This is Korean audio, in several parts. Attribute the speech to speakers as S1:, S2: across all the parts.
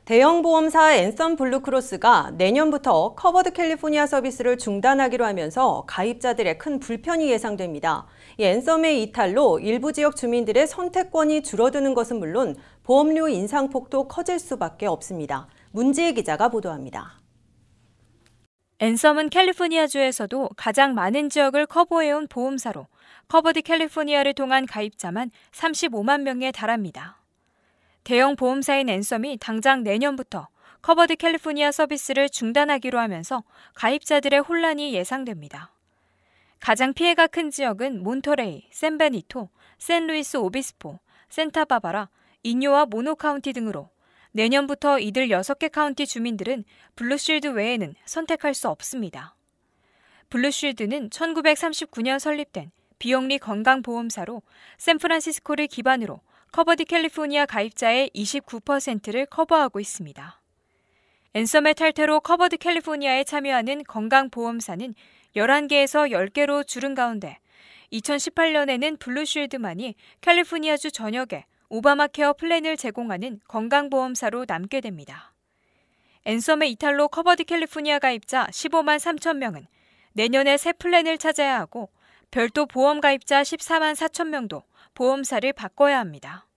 S1: 대형 보험사 앤썸 블루크로스가 내년부터 커버드 캘리포니아 서비스를 중단하기로 하면서 가입자들의 큰 불편이 예상됩니다. 이 앤썸의 이탈로 일부 지역 주민들의 선택권이 줄어드는 것은 물론 보험료 인상폭도 커질 수밖에 없습니다. 문지혜 기자가 보도합니다.
S2: 앤썸은 캘리포니아주에서도 가장 많은 지역을 커버해온 보험사로 커버드 캘리포니아를 통한 가입자만 35만 명에 달합니다. 대형 보험사인 앤썸이 당장 내년부터 커버드 캘리포니아 서비스를 중단하기로 하면서 가입자들의 혼란이 예상됩니다. 가장 피해가 큰 지역은 몬터레이, 샌베니토, 샌루이스 오비스포, 산타바바라, 인요와 모노 카운티 등으로 내년부터 이들 6개 카운티 주민들은 블루쉴드 외에는 선택할 수 없습니다. 블루쉴드는 1939년 설립된 비영리 건강보험사로 샌프란시스코를 기반으로 커버드 캘리포니아 가입자의 29%를 커버하고 있습니다. 앤썸의 탈퇴로 커버드 캘리포니아에 참여하는 건강보험사는 11개에서 10개로 줄은 가운데 2018년에는 블루쉴드만이 캘리포니아주 전역에 오바마 케어 플랜을 제공하는 건강보험사로 남게 됩니다. 앤썸의 이탈로 커버드 캘리포니아 가입자 15만 3천 명은 내년에 새 플랜을 찾아야 하고 별도 보험 가입자 14만 4천 명도 보험사를 바꿔야 합니다.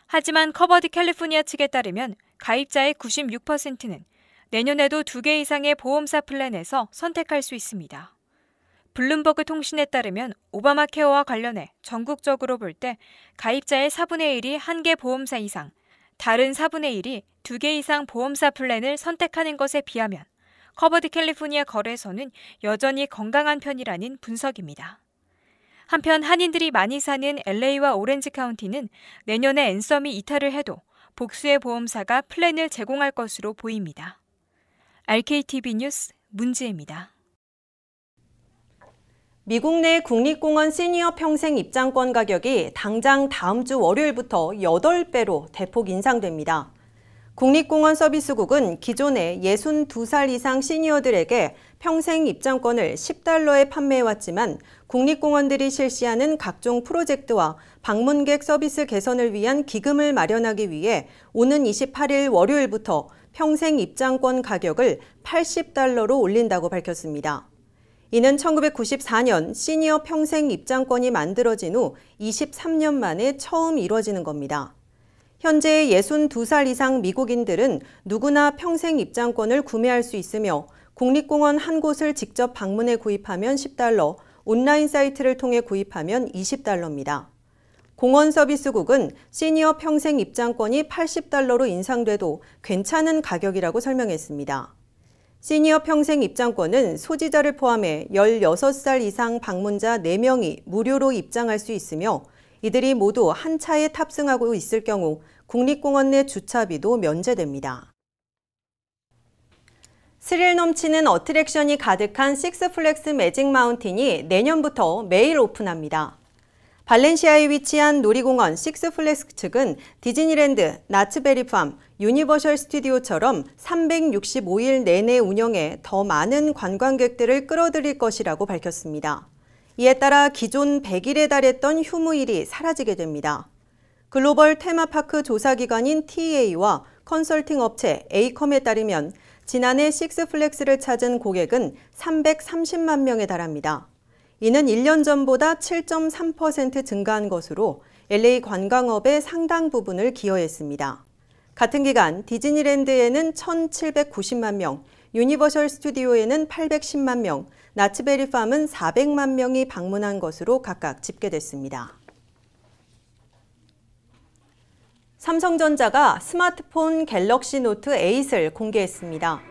S2: 하지만 커버드 캘리포니아 측에 따르면 가입자의 96%는 내년에도 2개 이상의 보험사 플랜에서 선택할 수 있습니다. 블룸버그 통신에 따르면 오바마 케어와 관련해 전국적으로 볼 때 가입자의 4분의 1이 1개 보험사 이상, 다른 4분의 1이 2개 이상 보험사 플랜을 선택하는 것에 비하면 커버드 캘리포니아 거래소는 여전히 건강한 편이라는 분석입니다. 한편 한인들이 많이 사는 LA와 오렌지 카운티는 내년에 앤썸이 이탈을 해도 복수의 보험사가 플랜을 제공할 것으로 보입니다. RKTV 뉴스 문지혜입니다.
S1: 미국 내 국립공원 시니어 평생 입장권 가격이 당장 다음 주 월요일부터 8배로 대폭 인상됩니다. 국립공원 서비스국은 기존에 62살 이상 시니어들에게 평생 입장권을 $10에 판매해왔지만 국립공원들이 실시하는 각종 프로젝트와 방문객 서비스 개선을 위한 기금을 마련하기 위해 오는 28일 월요일부터 평생 입장권 가격을 $80로 올린다고 밝혔습니다. 이는 1994년 시니어 평생 입장권이 만들어진 후 23년 만에 처음 이뤄지는 겁니다. 현재 62살 이상 미국인들은 누구나 평생 입장권을 구매할 수 있으며 국립공원 한 곳을 직접 방문해 구입하면 $10, 온라인 사이트를 통해 구입하면 $20입니다. 공원 서비스국은 시니어 평생 입장권이 $80로 인상돼도 괜찮은 가격이라고 설명했습니다. 시니어 평생 입장권은 소지자를 포함해 16살 이상 방문자 4명이 무료로 입장할 수 있으며 이들이 모두 한 차에 탑승하고 있을 경우 국립공원 내 주차비도 면제됩니다. 스릴 넘치는 어트랙션이 가득한 식스플렉스 매직 마운틴이 내년부터 매일 오픈합니다. 발렌시아에 위치한 놀이공원 식스플렉스 측은 디즈니랜드, 나츠베리팜, 유니버셜 스튜디오처럼 365일 내내 운영해 더 많은 관광객들을 끌어들일 것이라고 밝혔습니다. 이에 따라 기존 100일에 달했던 휴무일이 사라지게 됩니다. 글로벌 테마파크 조사기관인 TA와 컨설팅 업체 에이컴에 따르면 지난해 식스플렉스를 찾은 고객은 330만 명에 달합니다. 이는 1년 전보다 7.3% 증가한 것으로 LA 관광업의 상당 부분을 기여했습니다. 같은 기간 디즈니랜드에는 1,790만 명, 유니버셜 스튜디오에는 810만 명, 나츠베리팜은 400만 명이 방문한 것으로 각각 집계됐습니다. 삼성전자가 스마트폰 갤럭시 노트 8을 공개했습니다.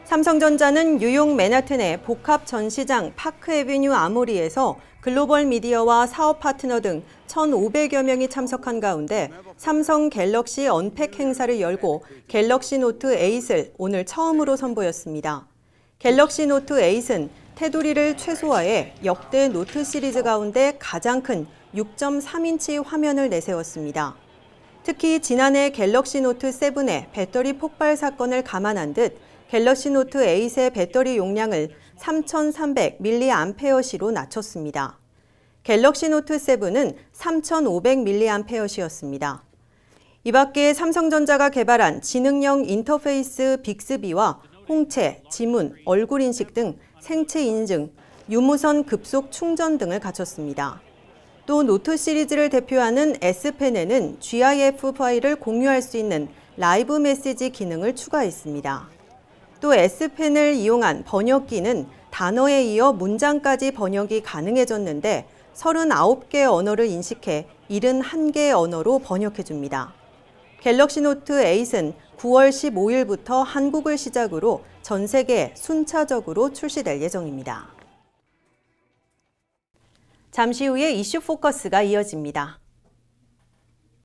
S1: 삼성전자는 뉴욕 맨하튼의 복합 전시장 파크 애비뉴 아모리에서 글로벌 미디어와 사업 파트너 등 1,500여 명이 참석한 가운데 삼성 갤럭시 언팩 행사를 열고 갤럭시 노트 8을 오늘 처음으로 선보였습니다. 갤럭시 노트 8은 테두리를 최소화해 역대 노트 시리즈 가운데 가장 큰 6.3인치 화면을 내세웠습니다. 특히 지난해 갤럭시 노트 7의 배터리 폭발 사건을 감안한 듯 갤럭시 노트 8의 배터리 용량을 3,300mAh로 낮췄습니다. 갤럭시 노트 7은 3,500mAh였습니다. 이 밖에 삼성전자가 개발한 지능형 인터페이스 빅스비와 홍채, 지문, 얼굴 인식 등 생체 인증, 유무선 급속 충전 등을 갖췄습니다. 또 노트 시리즈를 대표하는 S펜에는 GIF 파일을 공유할 수 있는 라이브 메시지 기능을 추가했습니다. 또 S펜을 이용한 번역기는 단어에 이어 문장까지 번역이 가능해졌는데 39개 언어를 인식해 71개 언어로 번역해줍니다. 갤럭시 노트 8은 9월 15일부터 한국을 시작으로 전 세계에 순차적으로 출시될 예정입니다. 잠시 후에 이슈 포커스가 이어집니다.